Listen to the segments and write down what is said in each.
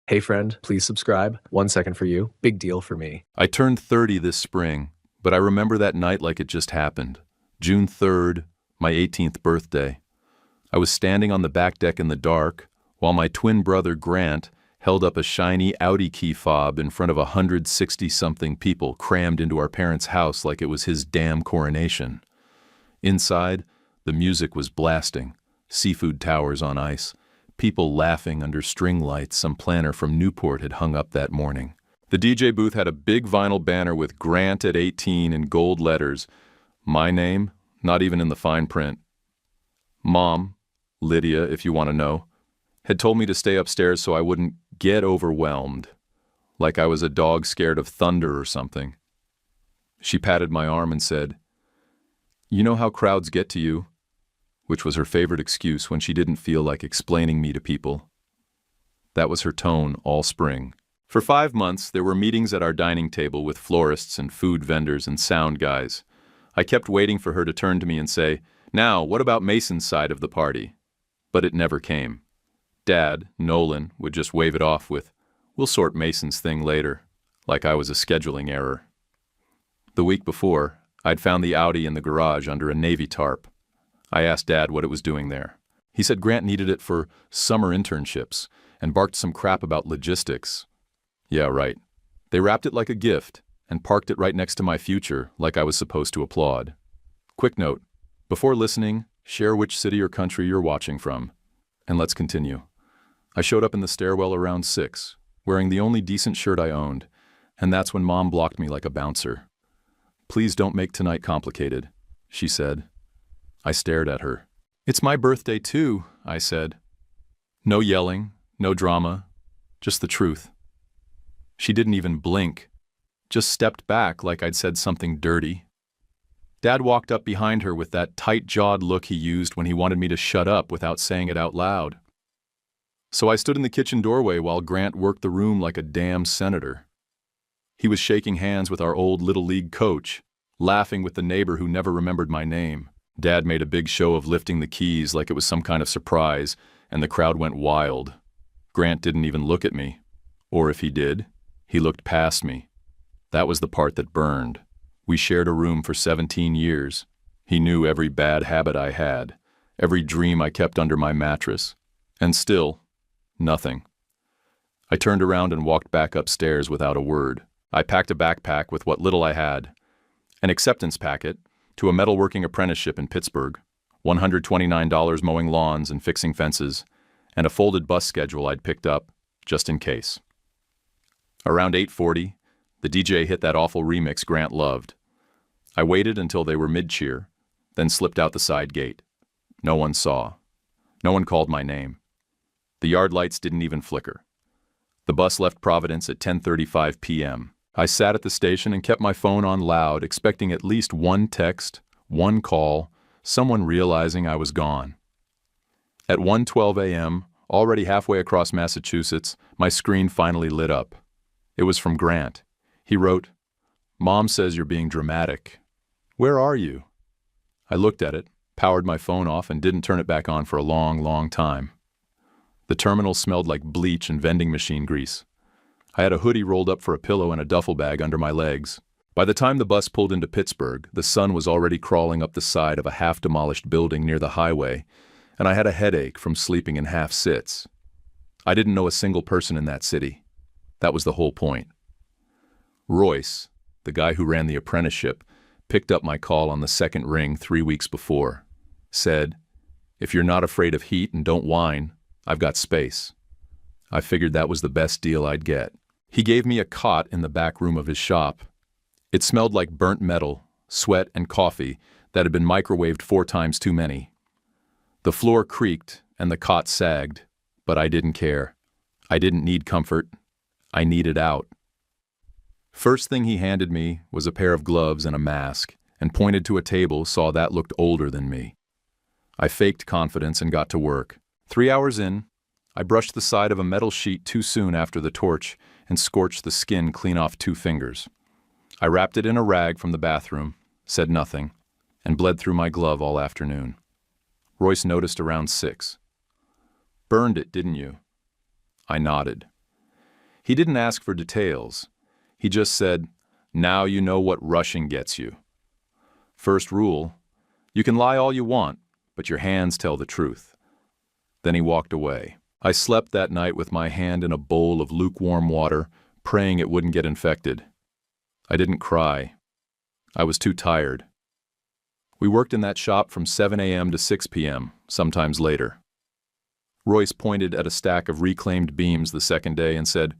Hey friend, please subscribe. 1 second for you. Big deal for me. I turned 30 this spring, but I remember that night like it just happened. June 3rd, my 18th birthday. I was standing on the back deck in the dark, while my twin brother Grant held up a shiny Audi key fob in front of 160-something people crammed into our parents' house like it was his damn coronation. Inside, the music was blasting, seafood towers on ice, people laughing under string lights some planner from Newport had hung up that morning. The DJ booth had a big vinyl banner with Grant at 18 in gold letters. My name, not even in the fine print. Mom, Lydia, if you want to know, had told me to stay upstairs so I wouldn't get overwhelmed, like I was a dog scared of thunder or something. She patted my arm and said, "You know how crowds get to you," which was her favorite excuse when she didn't feel like explaining me to people. That was her tone all spring. For 5 months, there were meetings at our dining table with florists and food vendors and sound guys. I kept waiting for her to turn to me and say, "Now, what about Mason's side of the party?" But it never came. Dad, Nolan, would just wave it off with, "We'll sort Mason's thing later," like I was a scheduling error. The week before, I'd found the Audi in the garage under a Navy tarp. I asked Dad what it was doing there. He said Grant needed it for summer internships and barked some crap about logistics. Yeah, right. They wrapped it like a gift and parked it right next to my future like I was supposed to applaud. Quick note, before listening, share which city or country you're watching from. And let's continue. I showed up in the stairwell around 6, wearing the only decent shirt I owned, and that's when Mom blocked me like a bouncer. "Please don't make tonight complicated," she said. I stared at her. "It's my birthday too," I said. No yelling, no drama, just the truth. She didn't even blink, just stepped back like I'd said something dirty. Dad walked up behind her with that tight-jawed look he used when he wanted me to shut up without saying it out loud. So I stood in the kitchen doorway while Grant worked the room like a damn senator. He was shaking hands with our old Little League coach, laughing with the neighbor who never remembered my name. Dad made a big show of lifting the keys like it was some kind of surprise, and the crowd went wild. Grant didn't even look at me. Or if he did, he looked past me. That was the part that burned. We shared a room for 17 years. He knew every bad habit I had, every dream I kept under my mattress. And still, nothing. I turned around and walked back upstairs without a word. I packed a backpack with what little I had, an acceptance packet to a metalworking apprenticeship in Pittsburgh, $129 mowing lawns and fixing fences, and a folded bus schedule I'd picked up, just in case. Around 8:40, the DJ hit that awful remix Grant loved. I waited until they were mid-cheer, then slipped out the side gate. No one saw. No one called my name. The yard lights didn't even flicker. The bus left Providence at 10:35 p.m. I sat at the station and kept my phone on loud, expecting at least one text, one call, someone realizing I was gone. At 1:12 a.m., already halfway across Massachusetts, my screen finally lit up. It was from Grant. He wrote, "Mom says you're being dramatic. Where are you?" I looked at it, powered my phone off, and didn't turn it back on for a long, long time. The terminal smelled like bleach and vending machine grease. I had a hoodie rolled up for a pillow and a duffel bag under my legs. By the time the bus pulled into Pittsburgh, the sun was already crawling up the side of a half-demolished building near the highway, and I had a headache from sleeping in half-sits. I didn't know a single person in that city. That was the whole point. Royce, the guy who ran the apprenticeship, picked up my call on the second ring 3 weeks before. Said, "If you're not afraid of heat and don't whine, I've got space." I figured that was the best deal I'd get. He gave me a cot in the back room of his shop. It smelled like burnt metal, sweat, and coffee that had been microwaved 4 times too many. The floor creaked and the cot sagged, but I didn't care. I didn't need comfort. I needed out. First thing he handed me was a pair of gloves and a mask, and pointed to a table, saw that looked older than me. I faked confidence and got to work. 3 hours in, I brushed the side of a metal sheet too soon after the torch and scorched the skin clean off 2 fingers. I wrapped it in a rag from the bathroom, said nothing, and bled through my glove all afternoon. Royce noticed around 6. "Burned it, didn't you?" I nodded. He didn't ask for details. He just said, "Now you know what rushing gets you." First rule, you can lie all you want, but your hands tell the truth. Then he walked away. I slept that night with my hand in a bowl of lukewarm water, praying it wouldn't get infected. I didn't cry. I was too tired. We worked in that shop from 7 a.m. to 6 p.m., sometimes later. Royce pointed at a stack of reclaimed beams the second day and said,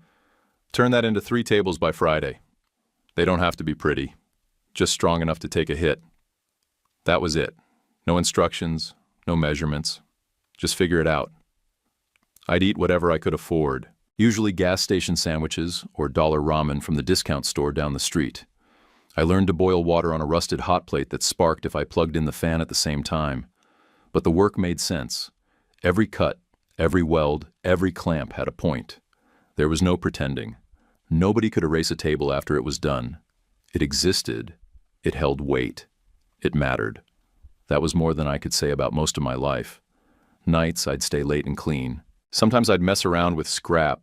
"Turn that into 3 tables by Friday. They don't have to be pretty, just strong enough to take a hit." That was it. No instructions, no measurements. Just figure it out. I'd eat whatever I could afford, usually gas station sandwiches or dollar ramen from the discount store down the street. I learned to boil water on a rusted hot plate that sparked if I plugged in the fan at the same time. But the work made sense. Every cut, every weld, every clamp had a point. There was no pretending. Nobody could erase a table after it was done. It existed. It held weight. It mattered. That was more than I could say about most of my life. Nights, I'd stay late and clean. Sometimes I'd mess around with scrap,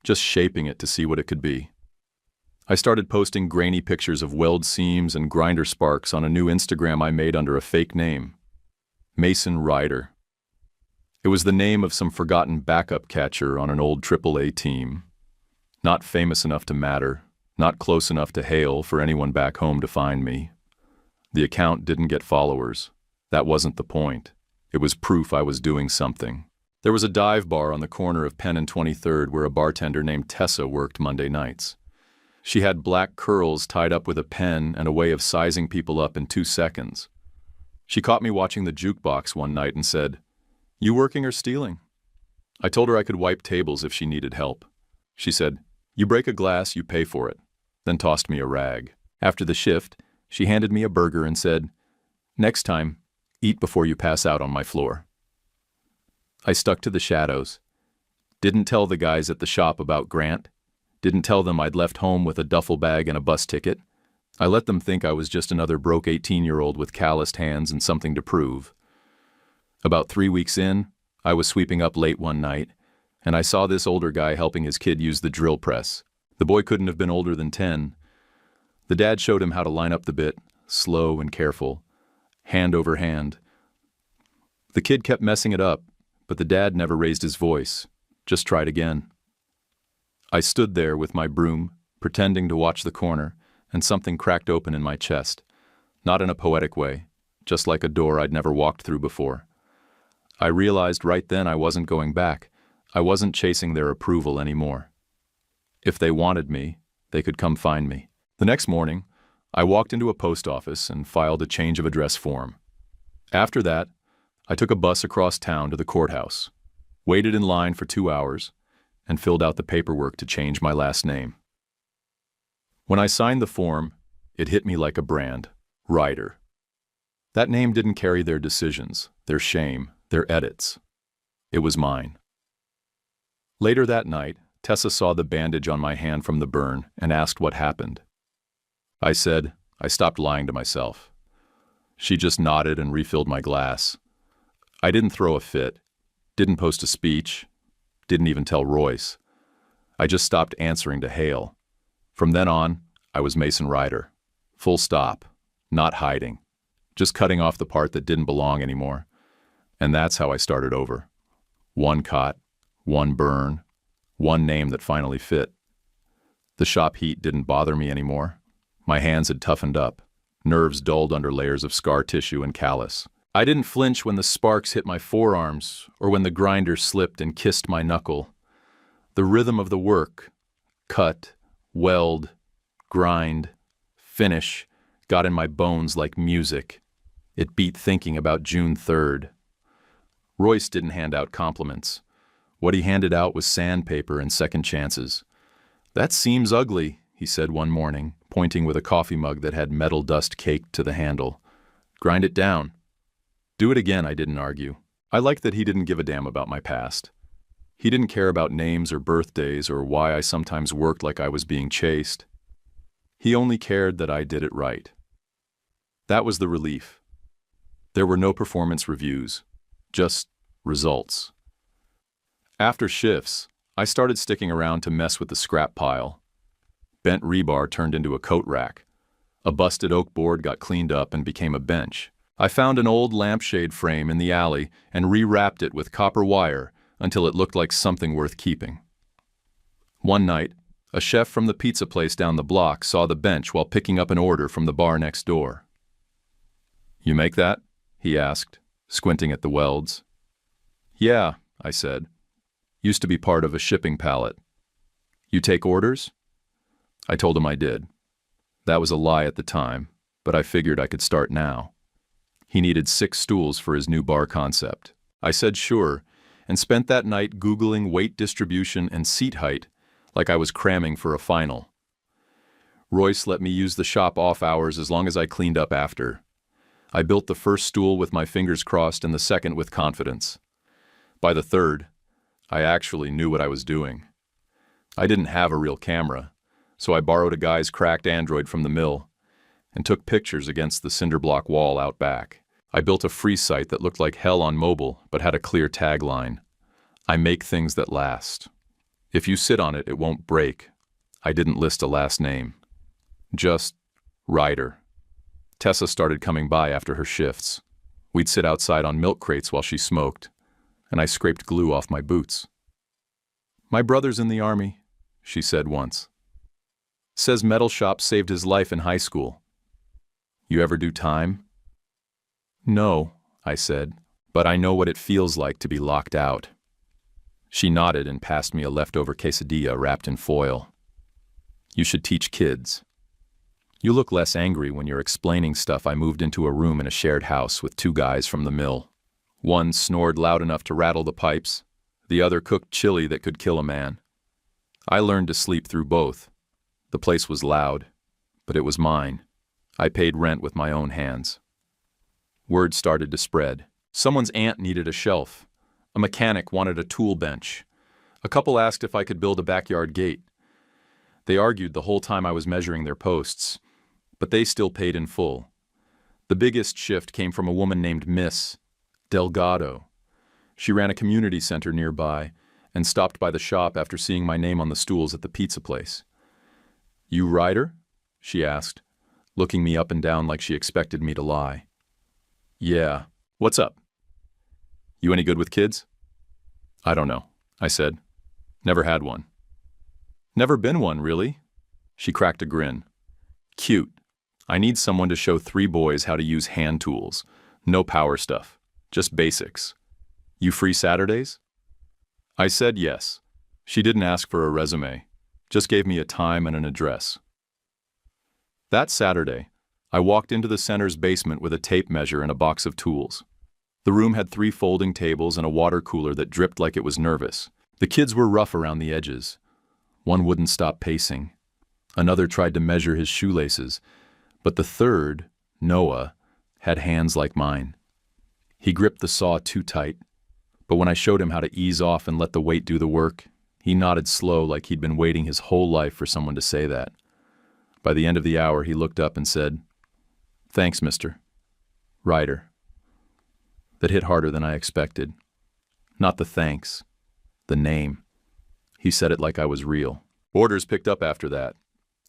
just shaping it to see what it could be. I started posting grainy pictures of weld seams and grinder sparks on a new Instagram I made under a fake name. Mason Ryder. It was the name of some forgotten backup catcher on an old AAA team. Not famous enough to matter, not close enough to hail for anyone back home to find me. The account didn't get followers. That wasn't the point. It was proof I was doing something. There was a dive bar on the corner of Penn and 23rd where a bartender named Tessa worked Monday nights. She had black curls tied up with a pen and a way of sizing people up in 2 seconds. She caught me watching the jukebox one night and said, "You working or stealing?" I told her I could wipe tables if she needed help. She said, "You break a glass, you pay for it," then tossed me a rag. After the shift, she handed me a burger and said, "Next time, eat before you pass out on my floor." I stuck to the shadows. Didn't tell the guys at the shop about Grant. Didn't tell them I'd left home with a duffel bag and a bus ticket. I let them think I was just another broke 18-year-old with calloused hands and something to prove. About 3 weeks in, I was sweeping up late one night, and I saw this older guy helping his kid use the drill press. The boy couldn't have been older than 10. The dad showed him how to line up the bit, slow and careful, hand over hand. The kid kept messing it up, but the dad never raised his voice, just tried again. I stood there with my broom, pretending to watch the corner, and something cracked open in my chest. Not in a poetic way, just like a door I'd never walked through before. I realized right then I wasn't going back. I wasn't chasing their approval anymore. If they wanted me, they could come find me. The next morning, I walked into a post office and filed a change of address form. After that, I took a bus across town to the courthouse, waited in line for 2 hours, and filled out the paperwork to change my last name. When I signed the form, it hit me like a brand, Ryder. That name didn't carry their decisions, their shame, their edits. It was mine. Later that night, Tessa saw the bandage on my hand from the burn and asked what happened. I said, I stopped lying to myself. She just nodded and refilled my glass. I didn't throw a fit, didn't post a speech, didn't even tell Royce. I just stopped answering to Hale. From then on, I was Mason Ryder. Full stop. Not hiding. Just cutting off the part that didn't belong anymore. And that's how I started over. One cut, one burn, one name that finally fit. The shop heat didn't bother me anymore. My hands had toughened up, nerves dulled under layers of scar tissue and callus. I didn't flinch when the sparks hit my forearms or when the grinder slipped and kissed my knuckle. The rhythm of the work, cut, weld, grind, finish, got in my bones like music. It beat thinking about June 3rd. Royce didn't hand out compliments. What he handed out was sandpaper and second chances. "That seems ugly," he said one morning, pointing with a coffee mug that had metal dust caked to the handle. "Grind it down." "Do it again," I didn't argue. I liked that he didn't give a damn about my past. He didn't care about names or birthdays or why I sometimes worked like I was being chased. He only cared that I did it right. That was the relief. There were no performance reviews, just results. After shifts, I started sticking around to mess with the scrap pile. Bent rebar turned into a coat rack. A busted oak board got cleaned up and became a bench. I found an old lampshade frame in the alley and rewrapped it with copper wire until it looked like something worth keeping. One night, a chef from the pizza place down the block saw the bench while picking up an order from the bar next door. "You make that?" he asked, squinting at the welds. "Yeah," I said. "Used to be part of a shipping pallet." "You take orders?" I told him I did. That was a lie at the time, but I figured I could start now. He needed 6 stools for his new bar concept. I said sure, and spent that night Googling weight distribution and seat height like I was cramming for a final. Royce let me use the shop off hours as long as I cleaned up after. I built the first stool with my fingers crossed and the second with confidence. By the third, I actually knew what I was doing. I didn't have a real camera, so I borrowed a guy's cracked Android from the mill and took pictures against the cinder block wall out back. I built a free site that looked like hell on mobile but had a clear tagline: "I make things that last. If you sit on it, it won't break." I didn't list a last name. Just Ryder. Tessa started coming by after her shifts. We'd sit outside on milk crates while she smoked, and I scraped glue off my boots. "My brother's in the Army," she said once. "Says metal shop saved his life in high school. You ever do time?" "No," I said, "but I know what it feels like to be locked out." She nodded and passed me a leftover quesadilla wrapped in foil. "You should teach kids. You look less angry when you're explaining stuff." I moved into a room in a shared house with 2 guys from the mill. One snored loud enough to rattle the pipes. The other cooked chili that could kill a man. I learned to sleep through both. The place was loud, but it was mine. I paid rent with my own hands. Word started to spread. Someone's aunt needed a shelf. A mechanic wanted a tool bench. A couple asked if I could build a backyard gate. They argued the whole time I was measuring their posts, but they still paid in full. The biggest shift came from a woman named Miss Delgado. She ran a community center nearby and stopped by the shop after seeing my name on the stools at the pizza place. "You Ryder?" she asked, looking me up and down like she expected me to lie. "Yeah. What's up? You any good with kids?" "I don't know," I said. "Never had one." "Never been one, really?" She cracked a grin. "Cute. I need someone to show 3 boys how to use hand tools. No power stuff. Just basics. You free Saturdays?" I said yes. She didn't ask for a resume, just gave me a time and an address. That Saturday, I walked into the center's basement with a tape measure and a box of tools. The room had 3 folding tables and a water cooler that dripped like it was nervous. The kids were rough around the edges. One wouldn't stop pacing. Another tried to measure his shoelaces, but the third, Noah, had hands like mine. He gripped the saw too tight, but when I showed him how to ease off and let the weight do the work, he nodded slow like he'd been waiting his whole life for someone to say that. By the end of the hour, he looked up and said, "Thanks, mister." Ryder. That hit harder than I expected. Not the thanks, the name. He said it like I was real. Orders picked up after that.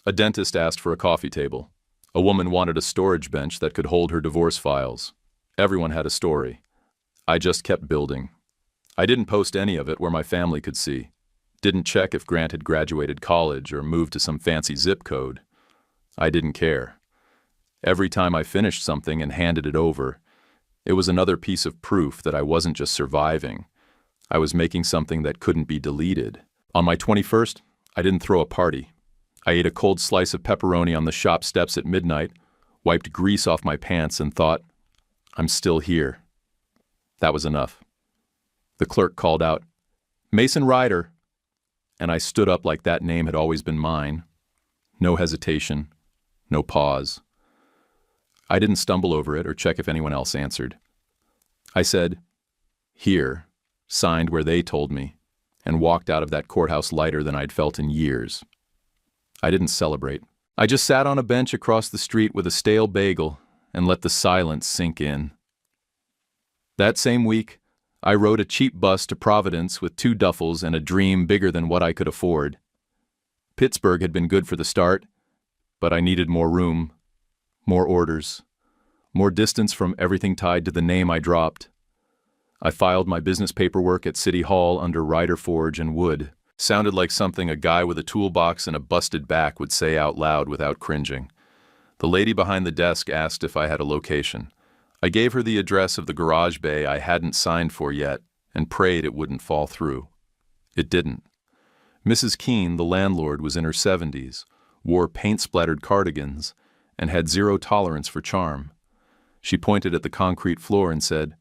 A dentist asked for a coffee table. A woman wanted a storage bench that could hold her divorce files. Everyone had a story. I just kept building. I didn't post any of it where my family could see. Didn't check if Grant had graduated college or moved to some fancy zip code. I didn't care. Every time I finished something and handed it over, it was another piece of proof that I wasn't just surviving. I was making something that couldn't be deleted. On my 21st, I didn't throw a party. I ate a cold slice of pepperoni on the shop steps at midnight, wiped grease off my pants, and thought, I'm still here. That was enough. The clerk called out, "Mason Ryder," and I stood up like that name had always been mine. No hesitation, no pause. I didn't stumble over it or check if anyone else answered. I said, "Here," signed where they told me, and walked out of that courthouse lighter than I'd felt in years. I didn't celebrate. I just sat on a bench across the street with a stale bagel and let the silence sink in. That same week, I rode a cheap bus to Providence with 2 duffels and a dream bigger than what I could afford. Pittsburgh had been good for the start, but I needed more room, more orders, more distance from everything tied to the name I dropped. I filed my business paperwork at City Hall under Ryder Forge and Wood. Sounded like something a guy with a toolbox and a busted back would say out loud without cringing. The lady behind the desk asked if I had a location. I gave her the address of the garage bay I hadn't signed for yet and prayed it wouldn't fall through. It didn't. Mrs. Keene, the landlord, was in her 70s, wore paint-splattered cardigans, and had 0 tolerance for charm. She pointed at the concrete floor and said,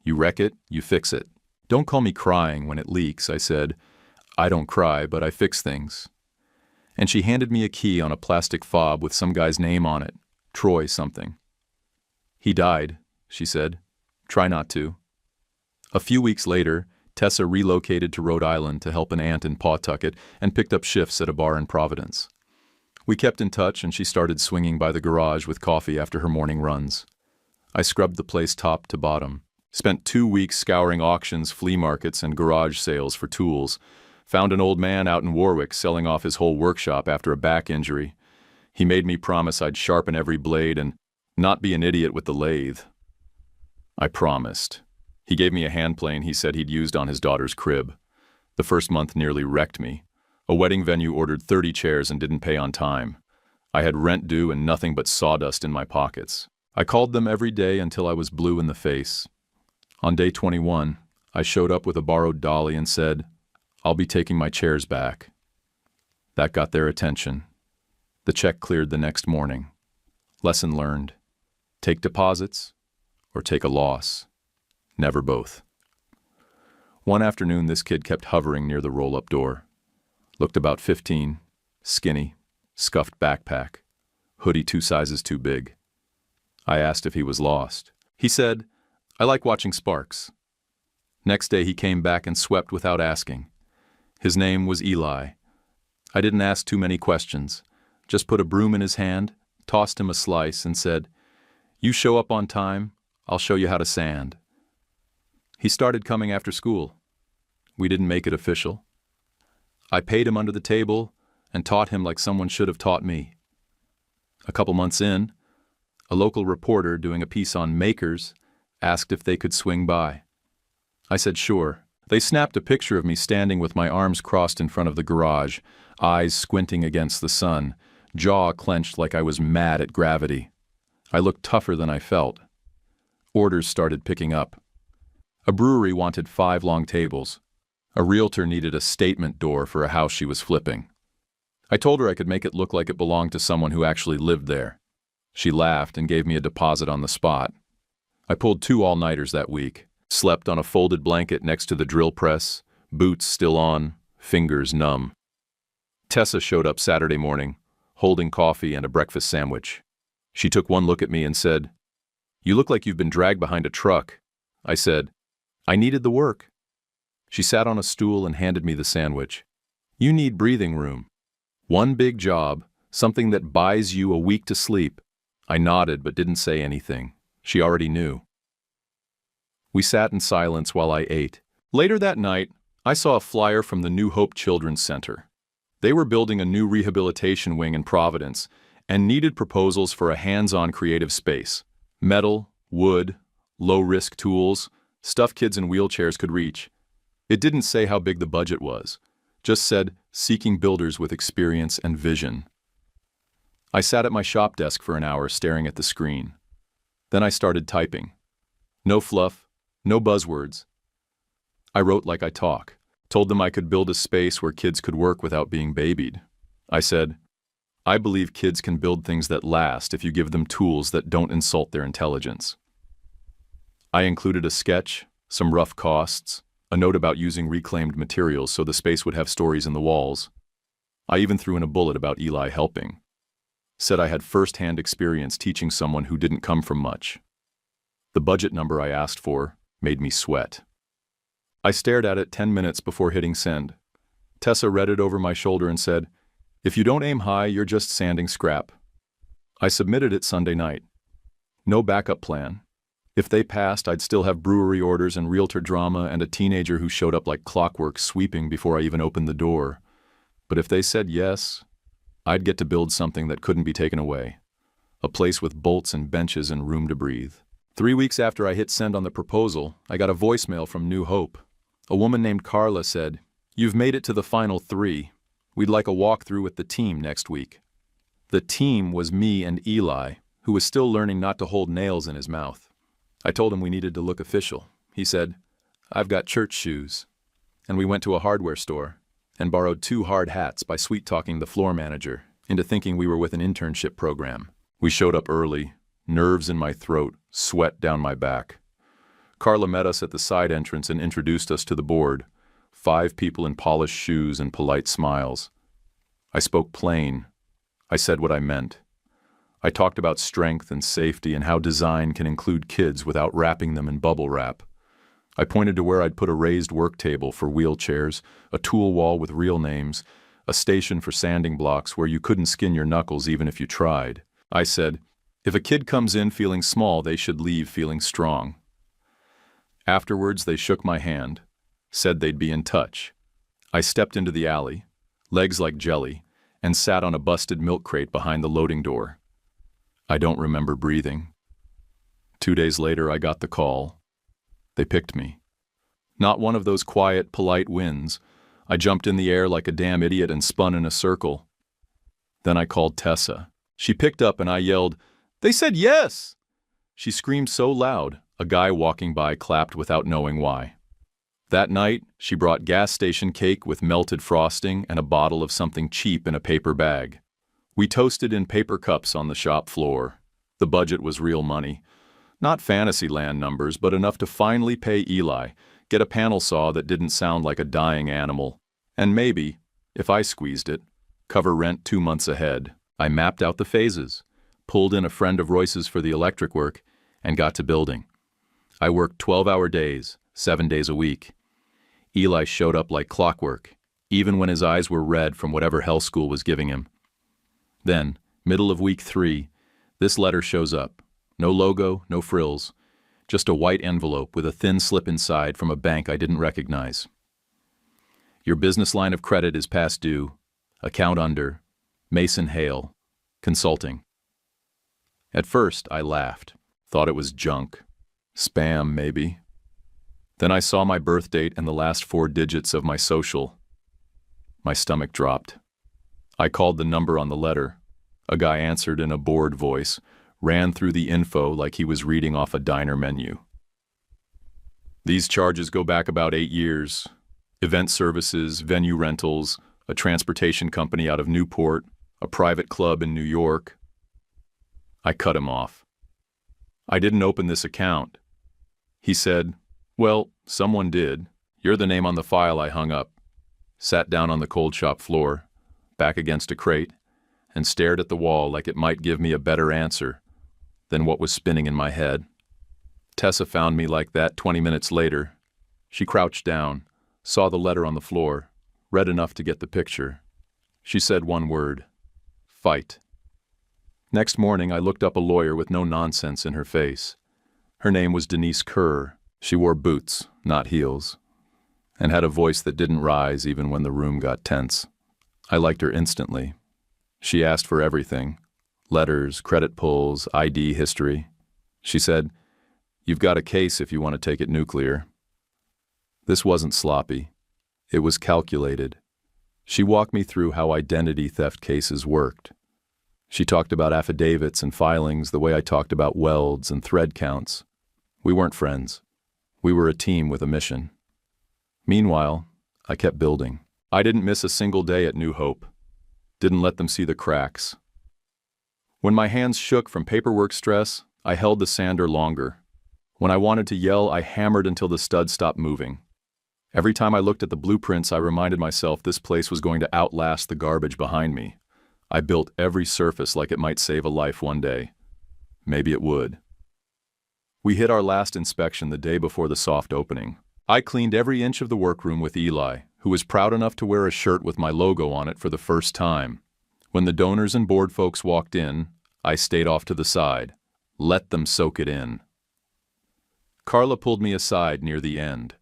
"You wreck it, you fix it." "Don't call me crying when it leaks," I said. "I don't cry, but I fix things." And she handed me a key on a plastic fob with some guy's name on it, Troy something. "He died," she said. "Try not to." A few weeks later, Tessa relocated to Rhode Island to help an aunt in Pawtucket and picked up shifts at a bar in Providence. We kept in touch and she started swinging by the garage with coffee after her morning runs. I scrubbed the place top to bottom, spent 2 weeks scouring auctions, flea markets, and garage sales for tools, found an old man out in Warwick selling off his whole workshop after a back injury. He made me promise I'd sharpen every blade and not be an idiot with the lathe. I promised. He gave me a hand plane he said he'd used on his daughter's crib. The first month nearly wrecked me. A wedding venue ordered 30 chairs and didn't pay on time. I had rent due and nothing but sawdust in my pockets. I called them every day until I was blue in the face. On day 21, I showed up with a borrowed dolly and said, "I'll be taking my chairs back." That got their attention. The check cleared the next morning. Lesson learned. Take deposits or take a loss. Never both. One afternoon, this kid kept hovering near the roll-up door. Looked about 15, skinny, scuffed backpack, hoodie 2 sizes too big. I asked if he was lost. He said, "I like watching sparks." Next day he came back and swept without asking. His name was Eli. I didn't ask too many questions, just put a broom in his hand, tossed him a slice, and said, "You show up on time, I'll show you how to sand." He started coming after school. We didn't make it official. I paid him under the table and taught him like someone should have taught me. A couple months in, a local reporter doing a piece on makers asked if they could swing by. I said sure. They snapped a picture of me standing with my arms crossed in front of the garage, eyes squinting against the sun, jaw clenched like I was mad at gravity. I looked tougher than I felt. Orders started picking up. A brewery wanted 5 long tables. A realtor needed a statement door for a house she was flipping. I told her I could make it look like it belonged to someone who actually lived there. She laughed and gave me a deposit on the spot. I pulled 2 all-nighters that week, slept on a folded blanket next to the drill press, boots still on, fingers numb. Tessa showed up Saturday morning, holding coffee and a breakfast sandwich. She took one look at me and said, "You look like you've been dragged behind a truck." I said, "I needed the work." She sat on a stool and handed me the sandwich. "You need breathing room. One big job, something that buys you a week to sleep." I nodded but didn't say anything. She already knew. We sat in silence while I ate. Later that night, I saw a flyer from the New Hope Children's Center. They were building a new rehabilitation wing in Providence and needed proposals for a hands-on creative space. Metal, wood, low-risk tools, stuff kids in wheelchairs could reach. It didn't say how big the budget was, just said, "Seeking builders with experience and vision." I sat at my shop desk for an hour staring at the screen. Then I started typing. No fluff, no buzzwords. I wrote like I talk, told them I could build a space where kids could work without being babied. I said, "I believe kids can build things that last if you give them tools that don't insult their intelligence." I included a sketch, some rough costs, a note about using reclaimed materials so the space would have stories in the walls. I even threw in a bullet about Eli helping. Said I had first-hand experience teaching someone who didn't come from much. The budget number I asked for made me sweat. I stared at it 10 minutes before hitting send. Tessa read it over my shoulder and said, "If you don't aim high, you're just sanding scrap." I submitted it Sunday night. No backup plan. If they passed, I'd still have brewery orders and realtor drama and a teenager who showed up like clockwork sweeping before I even opened the door. But if they said yes, I'd get to build something that couldn't be taken away. A place with bolts and benches and room to breathe. 3 weeks after I hit send on the proposal, I got a voicemail from New Hope. A woman named Carla said, "You've made it to the final 3. We'd like a walkthrough with the team next week." The team was me and Eli, who was still learning not to hold nails in his mouth. I told him we needed to look official. He said, "I've got church shoes." And we went to a hardware store and borrowed 2 hard hats by sweet-talking the floor manager into thinking we were with an internship program. We showed up early, nerves in my throat, sweat down my back. Carla met us at the side entrance and introduced us to the board, 5 people in polished shoes and polite smiles. I spoke plain. I said what I meant. I talked about strength and safety and how design can include kids without wrapping them in bubble wrap. I pointed to where I'd put a raised work table for wheelchairs, a tool wall with real names, a station for sanding blocks where you couldn't skin your knuckles even if you tried. I said, if a kid comes in feeling small, they should leave feeling strong. Afterwards, they shook my hand, said they'd be in touch. I stepped into the alley, legs like jelly, and sat on a busted milk crate behind the loading door. I don't remember breathing. 2 days later, I got the call. They picked me. Not one of those quiet, polite wins. I jumped in the air like a damn idiot and spun in a circle. Then I called Tessa. She picked up and I yelled, "They said yes!" She screamed so loud, a guy walking by clapped without knowing why. That night, she brought gas station cake with melted frosting and a bottle of something cheap in a paper bag. We toasted in paper cups on the shop floor. The budget was real money. Not Fantasyland numbers, but enough to finally pay Eli, get a panel saw that didn't sound like a dying animal, and maybe, if I squeezed it, cover rent 2 months ahead. I mapped out the phases, pulled in a friend of Royce's for the electric work, and got to building. I worked 12-hour days, 7 days a week. Eli showed up like clockwork, even when his eyes were red from whatever hell school was giving him. Then, middle of week 3, this letter shows up. No logo, no frills, just a white envelope with a thin slip inside from a bank I didn't recognize. Your business line of credit is past due. Account under. Mason Hale. Consulting. At first, I laughed. Thought it was junk. Spam, maybe. Then I saw my birth date and the last 4 digits of my social. My stomach dropped. I called the number on the letter. A guy answered in a bored voice, ran through the info like he was reading off a diner menu. These charges go back about 8 years. Event services, venue rentals, a transportation company out of Newport, a private club in New York. I cut him off. I didn't open this account. He said, "Well, someone did. You're the name on the file." I hung up, sat down on the cold shop floor, back against a crate, and stared at the wall like it might give me a better answer than what was spinning in my head. Tessa found me like that 20 minutes later. She crouched down, saw the letter on the floor, read enough to get the picture. She said one word: fight. Next morning, I looked up a lawyer with no nonsense in her face. Her name was Denise Kerr. She wore boots, not heels, and had a voice that didn't rise even when the room got tense. I liked her instantly. She asked for everything: letters, credit pulls, ID history. She said, "You've got a case if you want to take it nuclear." This wasn't sloppy. It was calculated. She walked me through how identity theft cases worked. She talked about affidavits and filings the way I talked about welds and thread counts. We weren't friends. We were a team with a mission. Meanwhile, I kept building. I didn't miss a single day at New Hope. Didn't let them see the cracks. When my hands shook from paperwork stress, I held the sander longer. When I wanted to yell, I hammered until the stud stopped moving. Every time I looked at the blueprints, I reminded myself this place was going to outlast the garbage behind me. I built every surface like it might save a life one day. Maybe it would. We hit our last inspection the day before the soft opening. I cleaned every inch of the workroom with Eli, who was proud enough to wear a shirt with my logo on it for the first time. When the donors and board folks walked in, I stayed off to the side. Let them soak it in. Carla pulled me aside near the end.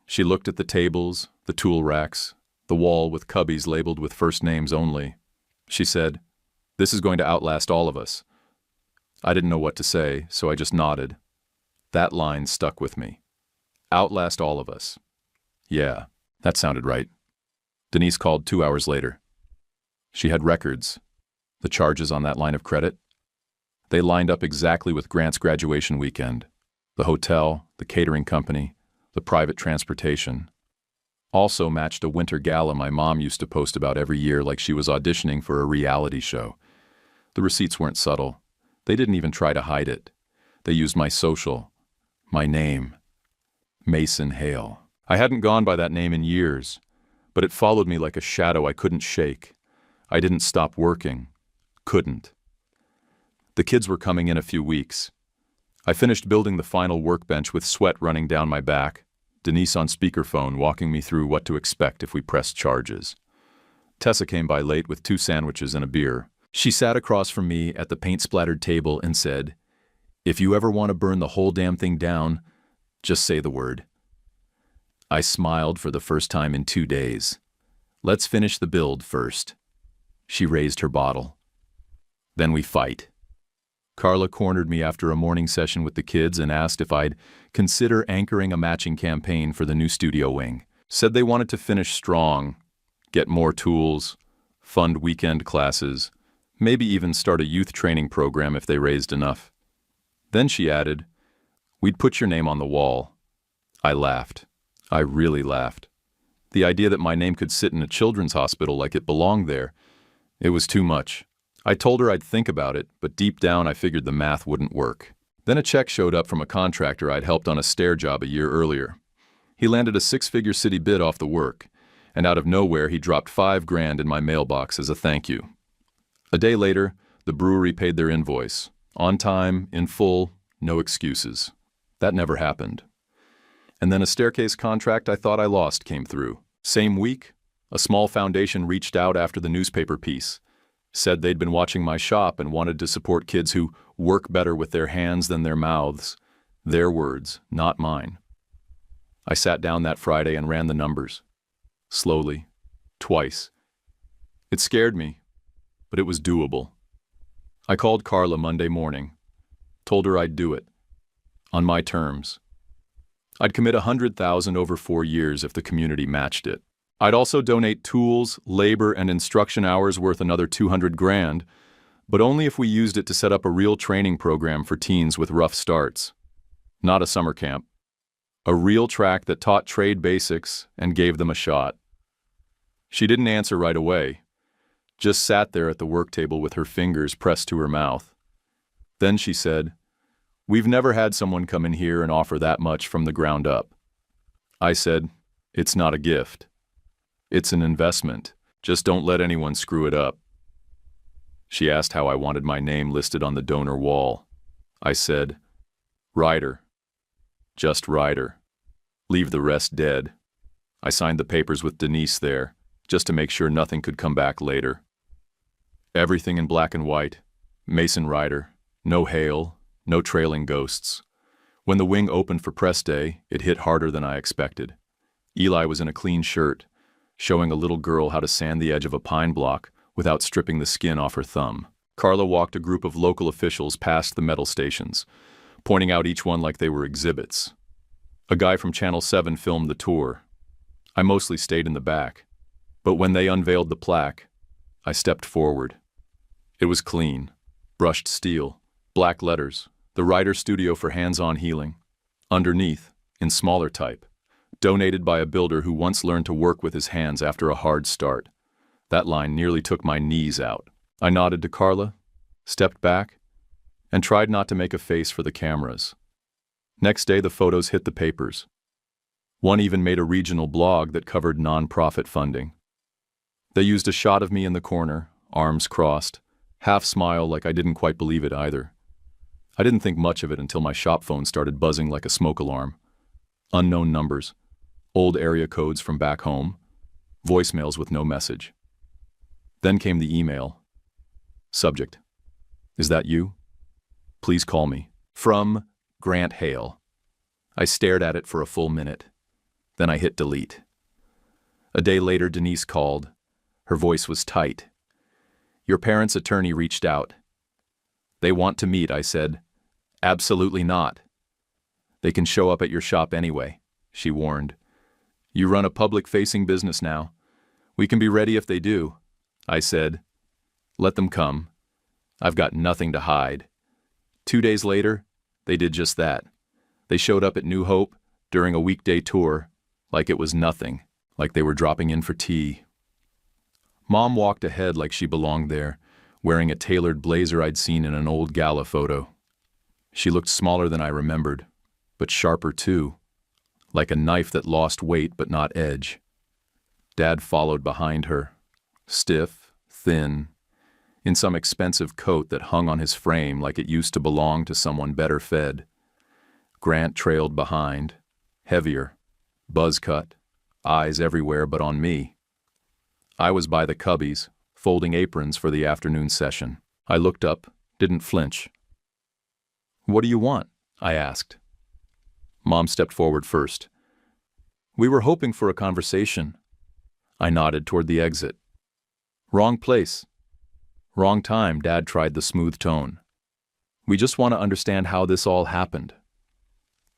She looked at the tables, the tool racks, the wall with cubbies labeled with first names only. She said, "This is going to outlast all of us." I didn't know what to say, so I just nodded. That line stuck with me. Outlast all of us. Yeah, that sounded right. Denise called 2 hours later. She had records. The charges on that line of credit? They lined up exactly with Grant's graduation weekend. The hotel, the catering company, the private transportation. Also matched a winter gala my mom used to post about every year like she was auditioning for a reality show. The receipts weren't subtle. They didn't even try to hide it. They used my social, my name, Mason Hale. I hadn't gone by that name in years, but it followed me like a shadow I couldn't shake. I didn't stop working. Couldn't. The kids were coming in a few weeks. I finished building the final workbench with sweat running down my back, Denise on speakerphone walking me through what to expect if we pressed charges. Tessa came by late with 2 sandwiches and a beer. She sat across from me at the paint-splattered table and said, "If you ever want to burn the whole damn thing down, just say the word." I smiled for the first time in 2 days. "Let's finish the build first." She raised her bottle. "Then we fight." Carla cornered me after a morning session with the kids and asked if I'd consider anchoring a matching campaign for the new studio wing. Said they wanted to finish strong, get more tools, fund weekend classes, maybe even start a youth training program if they raised enough. Then she added, "We'd put your name on the wall." I laughed. I really laughed. The idea that my name could sit in a children's hospital like it belonged there, it was too much. I told her I'd think about it, but deep down I figured the math wouldn't work. Then a check showed up from a contractor I'd helped on a stair job a year earlier. He landed a 6-figure city bid off the work, and out of nowhere he dropped $5,000 in my mailbox as a thank you. A day later, the brewery paid their invoice. On time, in full, no excuses. That never happened. And then a staircase contract I thought I lost came through. Same week, a small foundation reached out after the newspaper piece. Said they'd been watching my shop and wanted to support kids who work better with their hands than their mouths. Their words, not mine. I sat down that Friday and ran the numbers. Slowly. Twice. It scared me, but it was doable. I called Carla Monday morning. Told her I'd do it. On my terms. I'd commit $100,000 over 4 years if the community matched it. I'd also donate tools, labor, and instruction hours worth another $200,000, but only if we used it to set up a real training program for teens with rough starts. Not a summer camp. A real track that taught trade basics and gave them a shot. She didn't answer right away, just sat there at the work table with her fingers pressed to her mouth. Then she said, "We've never had someone come in here and offer that much from the ground up." I said, "It's not a gift. It's an investment. Just don't let anyone screw it up." She asked how I wanted my name listed on the donor wall. I said, "Ryder. Just Ryder. Leave the rest dead." I signed the papers with Denise there, just to make sure nothing could come back later. Everything in black and white. Mason Ryder. No hail. No trailing ghosts. When the wing opened for press day, it hit harder than I expected. Eli was in a clean shirt, showing a little girl how to sand the edge of a pine block without stripping the skin off her thumb. Carla walked a group of local officials past the metal stations, pointing out each one like they were exhibits. A guy from Channel 7 filmed the tour. I mostly stayed in the back, but when they unveiled the plaque, I stepped forward. It was clean, brushed steel, black letters, the Ryder Studio for Hands-On Healing. Underneath, in smaller type, donated by a builder who once learned to work with his hands after a hard start. That line nearly took my knees out. I nodded to Carla, stepped back, and tried not to make a face for the cameras. Next day, the photos hit the papers. One even made a regional blog that covered nonprofit funding. They used a shot of me in the corner, arms crossed, half smile like I didn't quite believe it either. I didn't think much of it until my shop phone started buzzing like a smoke alarm. Unknown numbers, old area codes from back home, voicemails with no message. Then came the email. Subject: "Is that you? Please call me. From Grant Hale." I stared at it for a full minute. Then I hit delete. A day later, Denise called. Her voice was tight. "Your parents' attorney reached out." "They want to meet," I said. "Absolutely not." "They can show up at your shop anyway," she warned. "You run a public-facing business now. We can be ready if they do," I said. "Let them come. I've got nothing to hide." 2 days later, they did just that. They showed up at New Hope during a weekday tour, like it was nothing, like they were dropping in for tea. Mom walked ahead like she belonged there, wearing a tailored blazer I'd seen in an old gala photo. She looked smaller than I remembered, but sharper too, like a knife that lost weight but not edge. Dad followed behind her, stiff, thin, in some expensive coat that hung on his frame like it used to belong to someone better fed. Grant trailed behind, heavier, buzz cut, eyes everywhere but on me. I was by the cubbies, folding aprons for the afternoon session. I looked up, didn't flinch. "What do you want?" I asked. Mom stepped forward first. "We were hoping for a conversation." I nodded toward the exit. "Wrong place." "Wrong time," Dad tried the smooth tone. "We just want to understand how this all happened."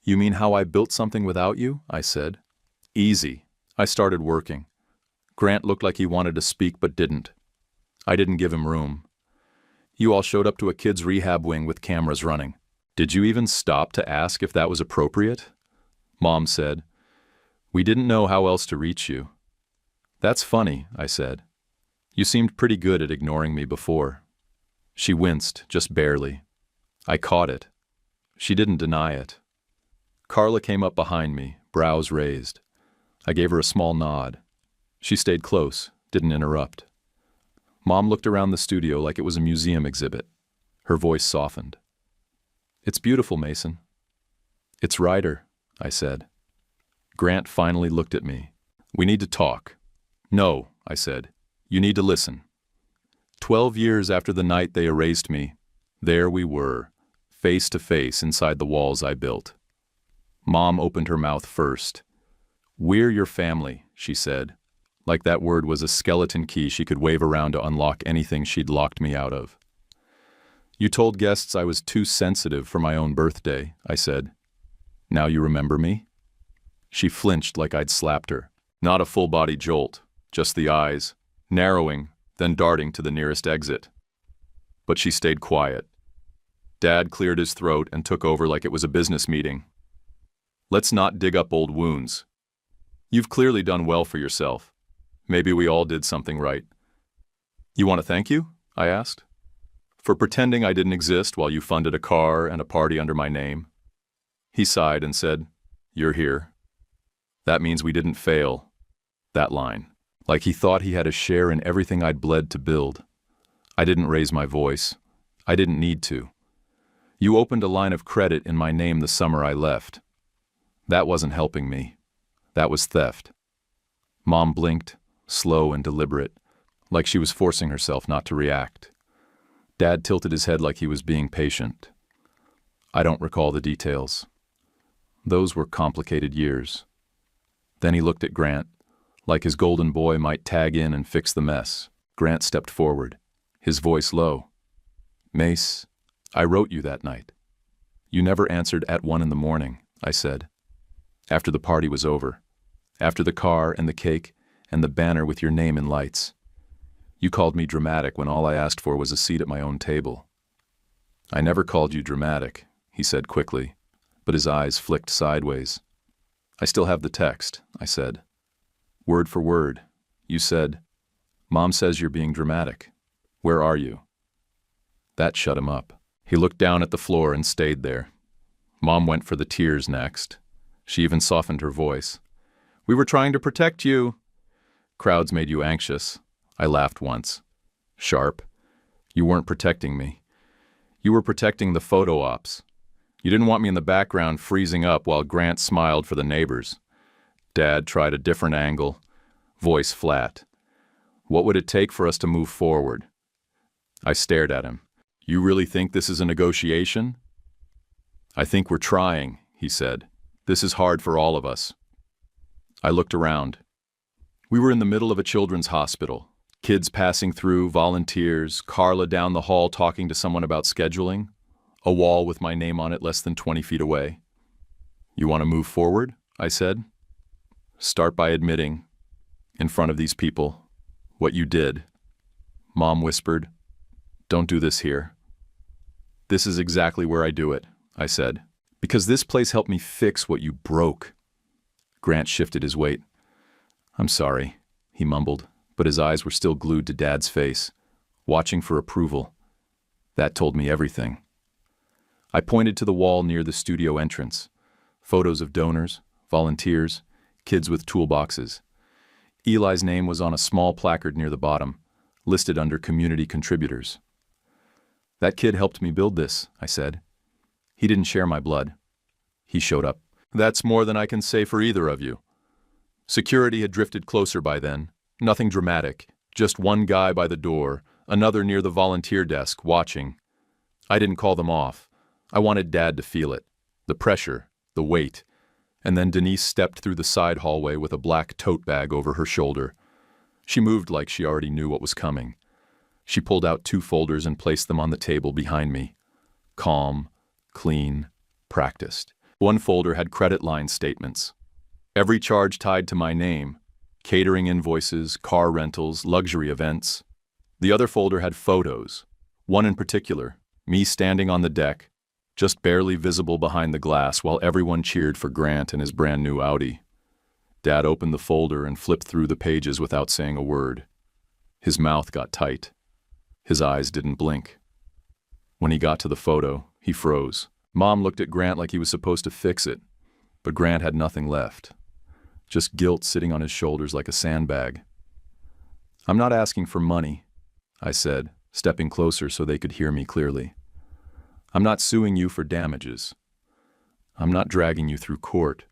"You mean how I built something without you?" I said. "Easy. I started working. Grant looked like he wanted to speak but didn't. I didn't give him room. You all showed up to a kids' rehab wing with cameras running. Did you even stop to ask if that was appropriate?" Mom said. "We didn't know how else to reach you." "That's funny," I said. "You seemed pretty good at ignoring me before." She winced, just barely. I caught it. She didn't deny it. Carla came up behind me, brows raised. I gave her a small nod. She stayed close, didn't interrupt. Mom looked around the studio like it was a museum exhibit. Her voice softened. "It's beautiful, Mason." "It's Ryder," I said. Grant finally looked at me. "We need to talk." "No," I said. "You need to listen." 12 years after the night they erased me, there we were, face to face inside the walls I built. Mom opened her mouth first. "We're your family," she said, like that word was a skeleton key she could wave around to unlock anything she'd locked me out of. "You told guests I was too sensitive for my own birthday," I said. "Now you remember me?" She flinched like I'd slapped her. Not a full-body jolt, just the eyes, narrowing, then darting to the nearest exit. But she stayed quiet. Dad cleared his throat and took over like it was a business meeting. "Let's not dig up old wounds. You've clearly done well for yourself. Maybe we all did something right." "You want to thank you?" I asked. "For pretending I didn't exist while you funded a car and a party under my name?" He sighed and said, "You're here. That means we didn't fail." That line. Like he thought he had a share in everything I'd bled to build. I didn't raise my voice. I didn't need to. "You opened a line of credit in my name the summer I left. That wasn't helping me. That was theft." Mom blinked, slow and deliberate, like she was forcing herself not to react. Dad tilted his head like he was being patient. "I don't recall the details. Those were complicated years." Then he looked at Grant, like his golden boy might tag in and fix the mess. Grant stepped forward, his voice low. "Mace, I wrote you that night." "You never answered at 1 a.m, I said. "After the party was over. After the car and the cake and the banner with your name in lights. You called me dramatic when all I asked for was a seat at my own table." "I never called you dramatic," he said quickly, but his eyes flicked sideways. "I still have the text," I said. "Word for word. You said, 'Mom says you're being dramatic. Where are you?'" That shut him up. He looked down at the floor and stayed there. Mom went for the tears next. She even softened her voice. "We were trying to protect you." "Crowds made you anxious." I laughed once. Sharp. "You weren't protecting me. You were protecting the photo ops. You didn't want me in the background freezing up while Grant smiled for the neighbors." Dad tried a different angle, voice flat. "What would it take for us to move forward?" I stared at him. "You really think this is a negotiation?" "I think we're trying," he said. This is hard for all of us. I looked around. We were in the middle of a children's hospital. Kids passing through, volunteers, Carla down the hall talking to someone about scheduling, a wall with my name on it less than 20 feet away. You want to move forward? I said. Start by admitting, in front of these people, what you did. Mom whispered, don't do this here. This is exactly where I do it, I said, because this place helped me fix what you broke. Grant shifted his weight. I'm sorry, he mumbled, but his eyes were still glued to Dad's face, watching for approval. That told me everything. I pointed to the wall near the studio entrance. Photos of donors, volunteers, kids with toolboxes. Eli's name was on a small placard near the bottom, listed under community contributors. That kid helped me build this, I said. He didn't share my blood. He showed up. That's more than I can say for either of you. Security had drifted closer by then. Nothing dramatic. Just one guy by the door, another near the volunteer desk, watching. I didn't call them off. I wanted Dad to feel it. The pressure, the weight. And then Denise stepped through the side hallway with a black tote bag over her shoulder. She moved like she already knew what was coming. She pulled out 2 folders and placed them on the table behind me. Calm, clean, practiced. One folder had credit line statements. Every charge tied to my name. Catering invoices, car rentals, luxury events. The other folder had photos. One in particular, me standing on the deck, just barely visible behind the glass while everyone cheered for Grant and his brand new Audi. Dad opened the folder and flipped through the pages without saying a word. His mouth got tight. His eyes didn't blink. When he got to the photo, he froze. Mom looked at Grant like he was supposed to fix it, but Grant had nothing left. Just guilt sitting on his shoulders like a sandbag. I'm not asking for money, I said, stepping closer so they could hear me clearly. I'm not suing you for damages. I'm not dragging you through court.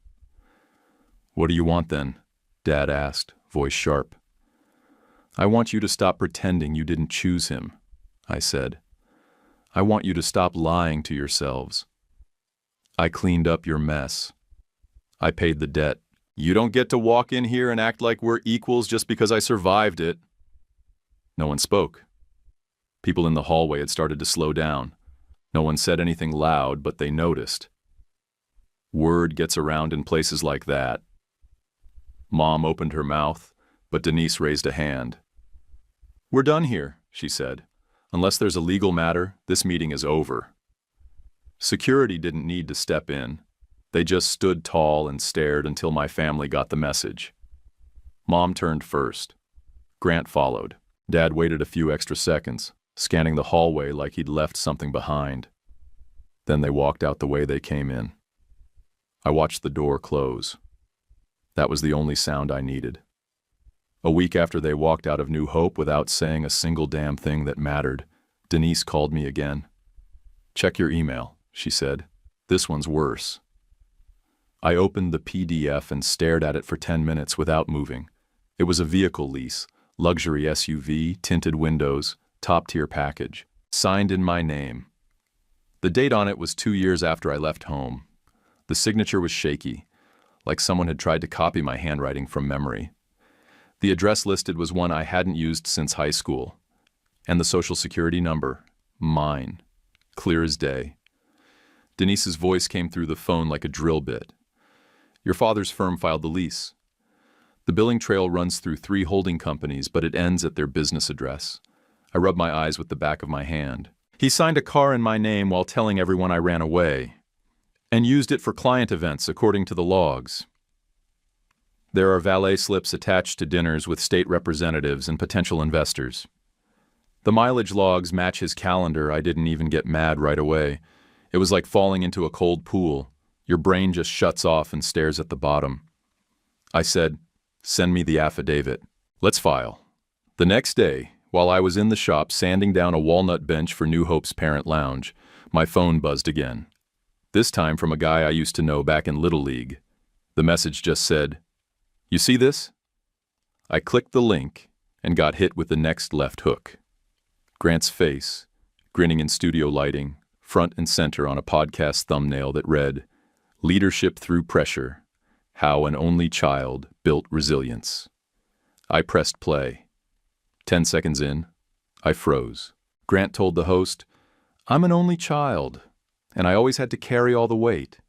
What do you want then? Dad asked, voice sharp. I want you to stop pretending you didn't choose him, I said. I want you to stop lying to yourselves. I cleaned up your mess. I paid the debt. You don't get to walk in here and act like we're equals just because I survived it. No one spoke. People in the hallway had started to slow down. No one said anything loud, but they noticed. Word gets around in places like that. Mom opened her mouth, but Denise raised a hand. We're done here, she said. Unless there's a legal matter, this meeting is over. Security didn't need to step in. They just stood tall and stared until my family got the message. Mom turned first. Grant followed. Dad waited a few extra seconds, scanning the hallway like he'd left something behind. Then they walked out the way they came in. I watched the door close. That was the only sound I needed. A week after they walked out of New Hope without saying a single damn thing that mattered, Denise called me again. Check your email, she said. This one's worse. I opened the PDF and stared at it for 10 minutes without moving. It was a vehicle lease, luxury SUV, tinted windows, top-tier package, signed in my name. The date on it was 2 years after I left home. The signature was shaky, like someone had tried to copy my handwriting from memory. The address listed was one I hadn't used since high school. And the social security number, mine, clear as day. Denise's voice came through the phone like a drill bit. Your father's firm filed the lease. The billing trail runs through 3 holding companies, but it ends at their business address. I rubbed my eyes with the back of my hand. He signed a car in my name while telling everyone I ran away, and used it for client events according to the logs. There are valet slips attached to dinners with state representatives and potential investors. The mileage logs match his calendar. I didn't even get mad right away. It was like falling into a cold pool. Your brain just shuts off and stares at the bottom. I said, send me the affidavit. Let's file. The next day, while I was in the shop sanding down a walnut bench for New Hope's parent lounge, my phone buzzed again. This time from a guy I used to know back in Little League. The message just said, you see this? I clicked the link and got hit with the next left hook. Grant's face, grinning in studio lighting, front and center on a podcast thumbnail that read, Leadership Through Pressure: How an Only Child Built Resilience. I pressed play. 10 seconds in, I froze. Grant told the host, "I'm an only child, and I always had to carry all the weight."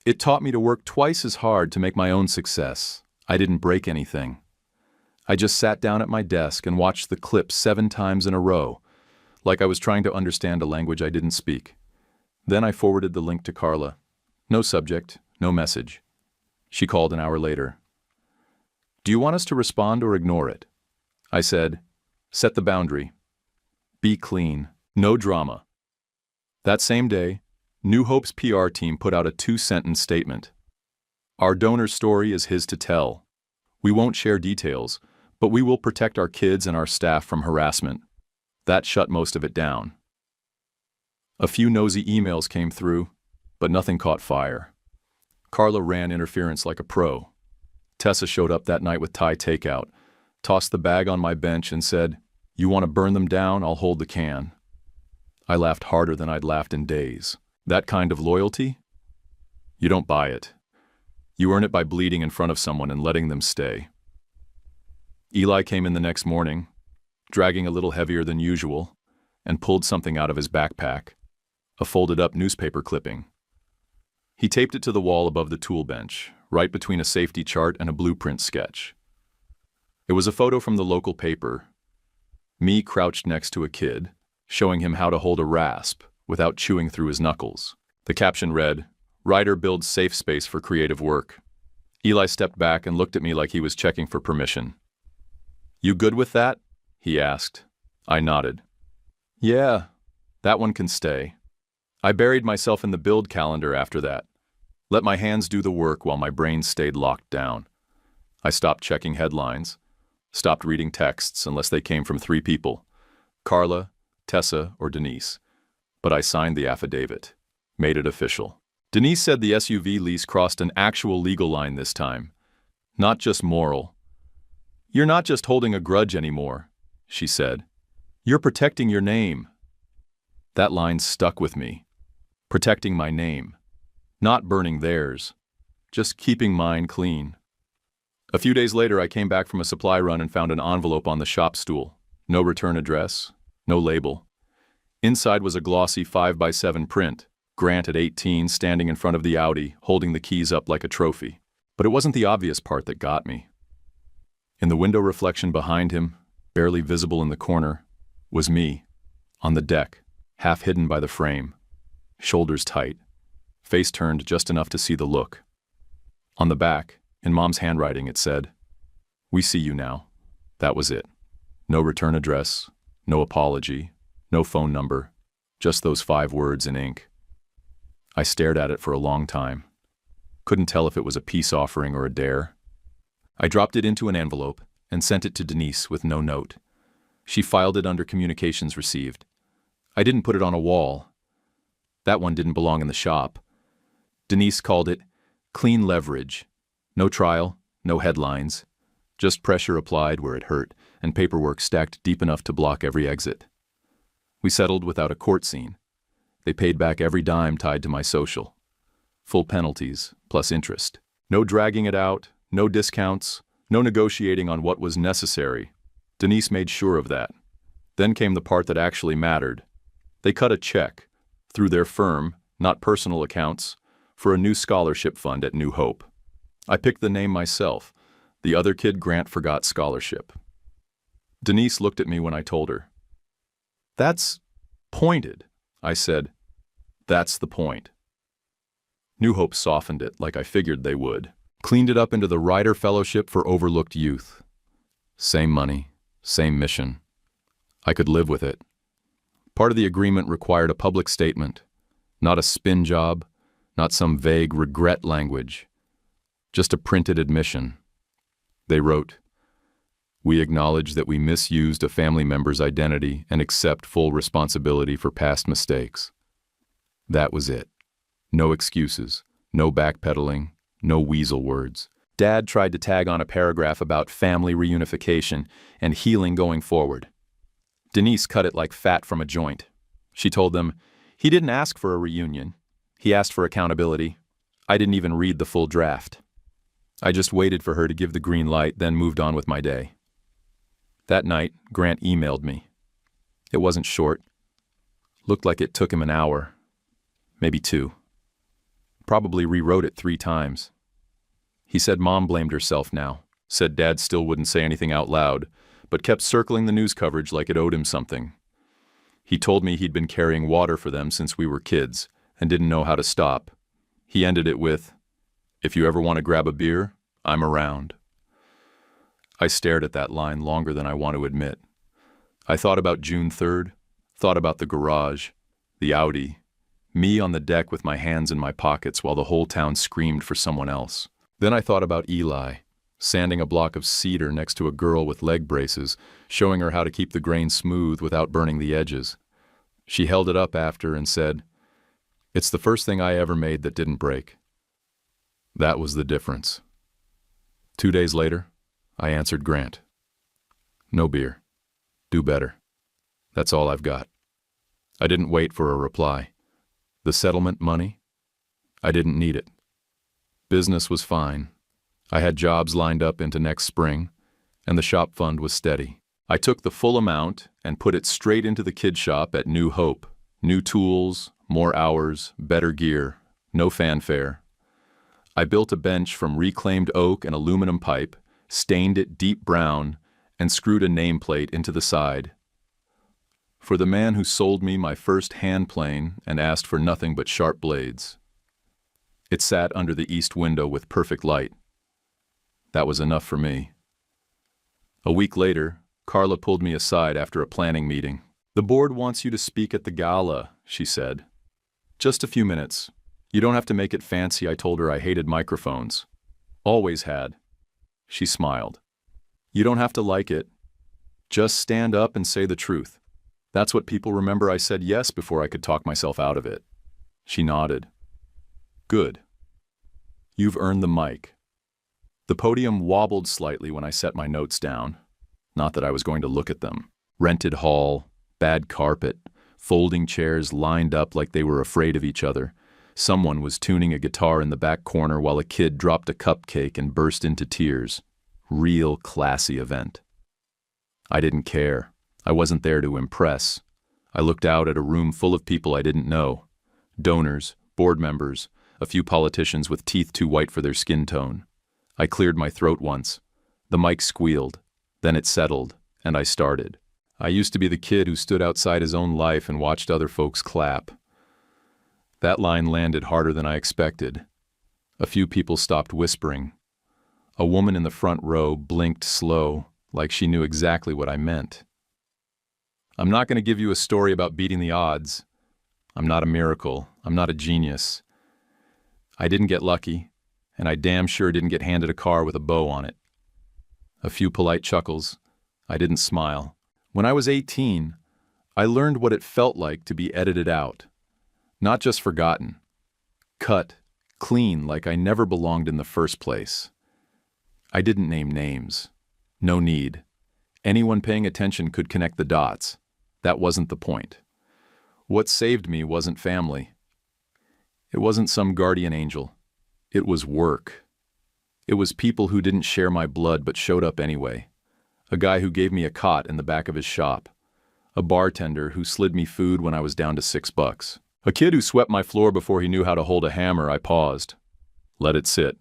It taught me to work twice as hard to make my own success. I didn't break anything. I just sat down at my desk and watched the clip 7 times in a row, like I was trying to understand a language I didn't speak. Then I forwarded the link to Carla. No subject, no message. She called an hour later. "Do you want us to respond or ignore it?" I said, "Set the boundary. Be clean. No drama." That same day, New Hope's PR team put out a 2-sentence statement. "Our donor's story is his to tell. We won't share details, but we will protect our kids and our staff from harassment." That shut most of it down. A few nosy emails came through, but nothing caught fire. Carla ran interference like a pro. Tessa showed up that night with Thai takeout, tossed the bag on my bench and said, "You want to burn them down? I'll hold the can." I laughed harder than I'd laughed in days. That kind of loyalty? You don't buy it. You earn it by bleeding in front of someone and letting them stay. Eli came in the next morning, dragging a little heavier than usual, and pulled something out of his backpack, a folded-up newspaper clipping. He taped it to the wall above the tool bench, right between a safety chart and a blueprint sketch. It was a photo from the local paper, me crouched next to a kid, showing him how to hold a rasp without chewing through his knuckles. The caption read, "Writer builds safe space for creative work." Eli stepped back and looked at me like he was checking for permission. "You good with that?" he asked. I nodded. "Yeah, that one can stay." I buried myself in the build calendar after that. Let my hands do the work while my brain stayed locked down. I stopped checking headlines, stopped reading texts unless they came from 3 people, Carla, Tessa, or Denise. But I signed the affidavit, made it official. Denise said the SUV lease crossed an actual legal line this time, not just moral. "You're not just holding a grudge anymore," she said. "You're protecting your name." That line stuck with me. Protecting my name. Not burning theirs. Just keeping mine clean. A few days later, I came back from a supply run and found an envelope on the shop stool. No return address, no label. Inside was a glossy 5x7 print, Grant at 18 standing in front of the Audi, holding the keys up like a trophy. But it wasn't the obvious part that got me. In the window reflection behind him, barely visible in the corner, was me, on the deck, half hidden by the frame, shoulders tight, face turned just enough to see the look. On the back, in Mom's handwriting, it said, "We see you now." That was it. No return address, no apology, no phone number, just those 5 words in ink. I stared at it for a long time. Couldn't tell if it was a peace offering or a dare. I dropped it into an envelope and sent it to Denise with no note. She filed it under communications received. I didn't put it on a wall. That one didn't belong in the shop. Denise called it clean leverage. No trial, no headlines, just pressure applied where it hurt and paperwork stacked deep enough to block every exit. We settled without a court scene. They paid back every dime tied to my social. Full penalties, plus interest. No dragging it out, no discounts, no negotiating on what was necessary. Denise made sure of that. Then came the part that actually mattered. They cut a check, through their firm, not personal accounts, for a new scholarship fund at New Hope. I picked the name myself. The other kid Grant forgot scholarship. Denise looked at me when I told her. "That's pointed," I said. "That's the point." New Hope softened it like I figured they would. Cleaned it up into the Rider Fellowship for Overlooked Youth. Same money, same mission. I could live with it. Part of the agreement required a public statement, not a spin job, not some vague regret language, just a printed admission. They wrote, "We acknowledge that we misused a family member's identity and accept full responsibility for past mistakes." That was it. No excuses, no backpedaling, no weasel words. Dad tried to tag on a paragraph about family reunification and healing going forward. Denise cut it like fat from a joint. She told them, "He didn't ask for a reunion. He asked for accountability. I didn't even read the full draft. I just waited for her to give the green light, then moved on with my day. That night, Grant emailed me. It wasn't short. Looked like it took him an hour, maybe 2. Probably rewrote it 3 times. He said Mom blamed herself now, said Dad still wouldn't say anything out loud, but kept circling the news coverage like it owed him something. He told me he'd been carrying water for them since we were kids and didn't know how to stop. He ended it with, "If you ever want to grab a beer, I'm around." I stared at that line longer than I want to admit. I thought about June 3rd, thought about the garage, the Audi, me on the deck with my hands in my pockets while the whole town screamed for someone else. Then I thought about Eli, sanding a block of cedar next to a girl with leg braces, showing her how to keep the grain smooth without burning the edges. She held it up after and said, "It's the first thing I ever made that didn't break." That was the difference. 2 days later, I answered Grant. "No beer. Do better. That's all I've got." I didn't wait for a reply. The settlement money? I didn't need it. Business was fine. I had jobs lined up into next spring, and the shop fund was steady. I took the full amount and put it straight into the kid shop at New Hope. New tools, more hours, better gear, no fanfare. I built a bench from reclaimed oak and aluminum pipe, stained it deep brown, and screwed a nameplate into the side. For the man who sold me my first hand plane and asked for nothing but sharp blades. It sat under the east window with perfect light. That was enough for me. A week later, Carla pulled me aside after a planning meeting. "The board wants you to speak at the gala," she said. "Just a few minutes. You don't have to make it fancy." I told her I hated microphones. Always had. She smiled. "You don't have to like it. Just stand up and say the truth. That's what people remember." I said yes before I could talk myself out of it. She nodded. "Good. You've earned the mic." The podium wobbled slightly when I set my notes down. Not that I was going to look at them. Rented hall, bad carpet, folding chairs lined up like they were afraid of each other. Someone was tuning a guitar in the back corner while a kid dropped a cupcake and burst into tears. Real classy event. I didn't care. I wasn't there to impress. I looked out at a room full of people I didn't know. Donors, board members, a few politicians with teeth too white for their skin tone. I cleared my throat once. The mic squealed. Then it settled, and I started. I used to be the kid who stood outside his own life and watched other folks clap. That line landed harder than I expected. A few people stopped whispering. A woman in the front row blinked slow, like she knew exactly what I meant. "I'm not going to give you a story about beating the odds. I'm not a miracle. I'm not a genius. I didn't get lucky, and I damn sure didn't get handed a car with a bow on it." A few polite chuckles. I didn't smile. When I was 18, I learned what it felt like to be edited out. Not just forgotten. Cut, clean, like I never belonged in the first place. I didn't name names. No need. Anyone paying attention could connect the dots. That wasn't the point. What saved me wasn't family. It wasn't some guardian angel. It was work. It was people who didn't share my blood but showed up anyway. A guy who gave me a cot in the back of his shop. A bartender who slid me food when I was down to $6. A kid who swept my floor before he knew how to hold a hammer. I paused. Let it sit.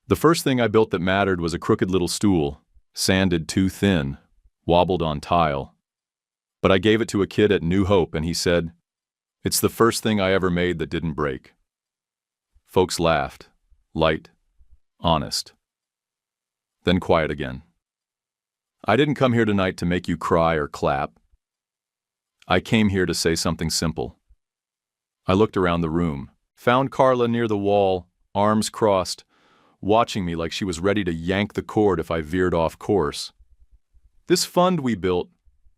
The first thing I built that mattered was a crooked little stool, sanded too thin, wobbled on tile. But I gave it to a kid at New Hope and he said, "It's the first thing I ever made that didn't break." Folks laughed. Light. Honest. Then quiet again. I didn't come here tonight to make you cry or clap. I came here to say something simple. I looked around the room, found Carla near the wall, arms crossed, watching me like she was ready to yank the cord if I veered off course. "This fund we built,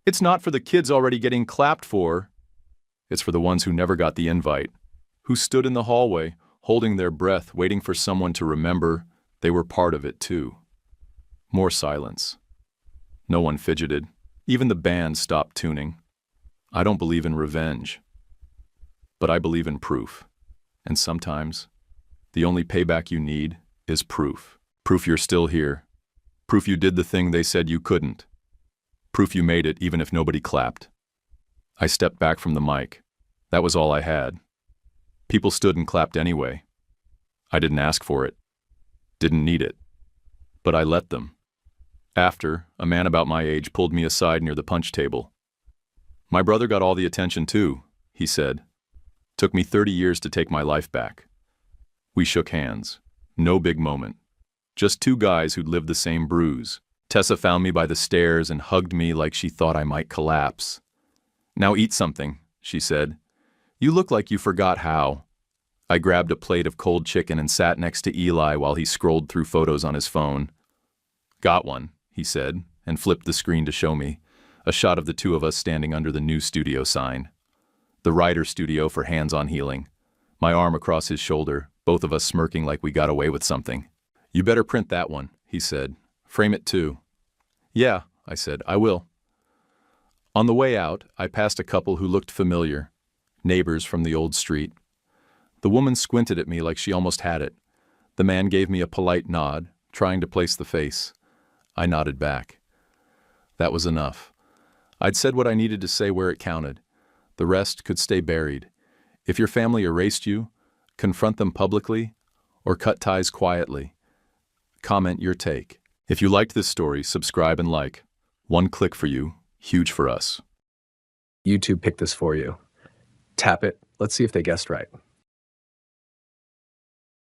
it's not for the kids already getting clapped for. It's for the ones who never got the invite, who stood in the hallway, holding their breath, waiting for someone to remember they were part of it too." More silence. No one fidgeted. Even the band stopped tuning. I don't believe in revenge, but I believe in proof. And sometimes, the only payback you need is proof. Proof you're still here. Proof you did the thing they said you couldn't. Proof you made it even if nobody clapped. I stepped back from the mic. That was all I had. People stood and clapped anyway. I didn't ask for it. Didn't need it. But I let them. After, a man about my age pulled me aside near the punch table. "My brother got all the attention too," he said. "Took me 30 years to take my life back." We shook hands. No big moment. Just two guys who'd lived the same bruise. Tessa found me by the stairs and hugged me like she thought I might collapse. "Now eat something," she said. "You look like you forgot how." I grabbed a plate of cold chicken and sat next to Eli while he scrolled through photos on his phone. "Got one," he said, and flipped the screen to show me a shot of the two of us standing under the new studio sign. The Ryder Studio for Hands-On Healing. My arm across his shoulder, both of us smirking like we got away with something. "You better print that one," he said. "Frame it too." "Yeah," I said, "I will." On the way out, I passed a couple who looked familiar, neighbors from the old street. The woman squinted at me like she almost had it. The man gave me a polite nod, trying to place the face. I nodded back. That was enough. I'd said what I needed to say where it counted. The rest could stay buried. If your family erased you, confront them publicly, or cut ties quietly. Comment your take. If you liked this story, subscribe and like. One click for you, huge for us. YouTube picked this for you. Tap it. Let's see if they guessed right.